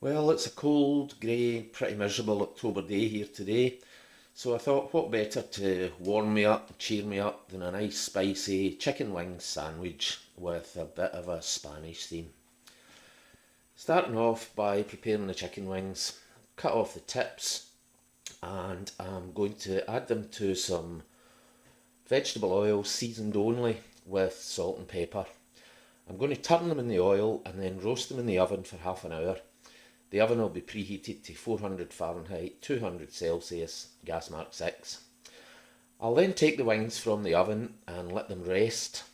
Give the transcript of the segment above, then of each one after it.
Well, it's a cold, grey, pretty miserable October day here today, so I thought what better to warm me up, cheer me up than a nice spicy chicken wing sandwich with a bit of a Spanish theme. Starting off by preparing the chicken wings, cut off the tips and I'm going to add them to some vegetable oil seasoned only with salt and pepper. I'm going to turn them in the oil and then roast them in the oven for half an hour. The oven will be preheated to 400 Fahrenheit, 200 Celsius, gas mark 6. I'll then take the wings from the oven and let them rest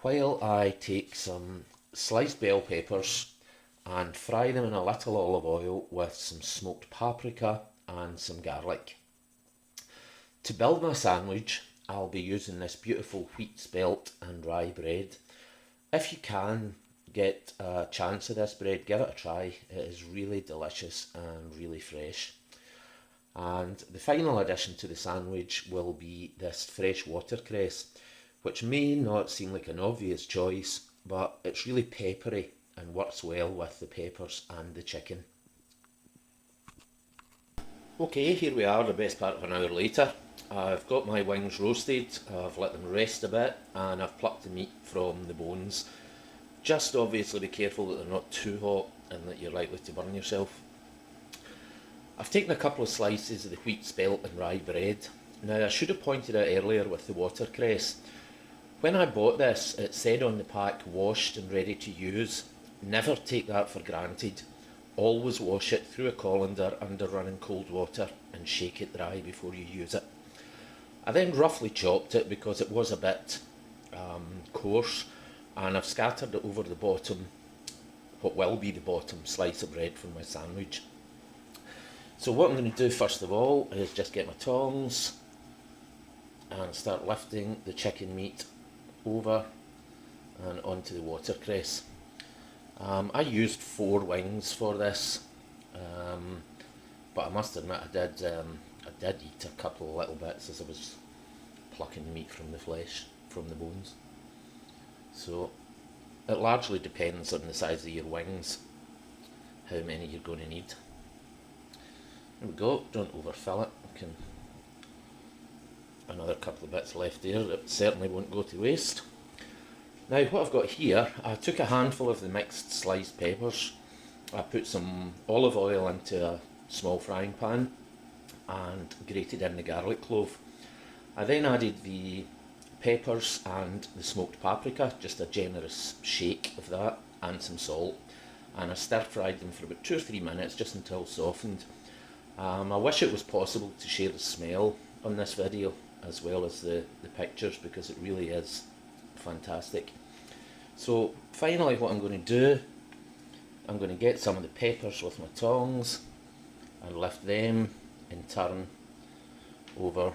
while I take some sliced bell peppers and fry them in a little olive oil with some smoked paprika and some garlic. To build my sandwich, I'll be using this beautiful wheat spelt and rye bread. If you can get a chance of this bread, give it a try. It is really delicious and really fresh. And the final addition to the sandwich will be this fresh watercress, which may not seem like an obvious choice, but it's really peppery and works well with the peppers and the chicken. Okay, here we are, the best part of an hour later. I've got my wings roasted, I've let them rest a bit, and I've plucked the meat from the bones. Just obviously be careful that they're not too hot and that you're likely to burn yourself. I've taken a couple of slices of the wheat spelt and rye bread. Now I should have pointed out earlier with the watercress, when I bought this it said on the pack washed and ready to use. Never take that for granted. Always wash it through a colander under running cold water and shake it dry before you use it. I then roughly chopped it because it was a bit coarse, and I've scattered it over the bottom, what will be the bottom slice of bread from my sandwich. So what I'm going to do first of all is just get my tongs and start lifting the chicken meat over and onto the watercress. I used 4 wings for this, but I must admit I did eat a couple of little bits as I was plucking the meat from the flesh, from the bones. So it largely depends on the size of your wings, how many you're going to need. There we go, don't overfill it. Another couple of bits left there that certainly won't go to waste. Now what I've got here, I took a handful of the mixed sliced peppers, I put some olive oil into a small frying pan and grated in the garlic clove. I then added the peppers and the smoked paprika, just a generous shake of that, and some salt, and I stir fried them for about 2 or 3 minutes just until softened. I wish it was possible to share the smell on this video as well as the pictures, because it really is fantastic. So finally what I'm going to do, I'm going to get some of the peppers with my tongs and lift them in turn over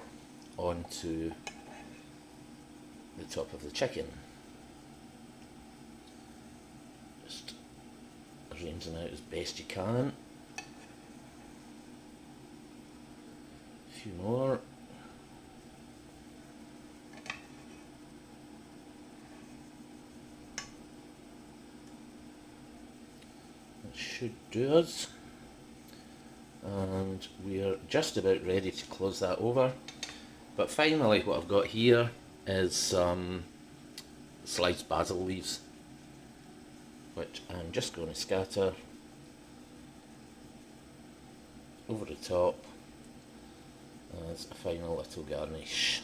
onto the top of the chicken. Just arrange them out as best you can. A few more. That should do us. And we're just about ready to close that over. But finally what I've got here is some sliced basil leaves, which I'm just going to scatter over the top as a final little garnish.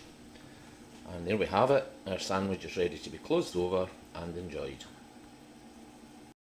And there we have it, our sandwich is ready to be closed over and enjoyed.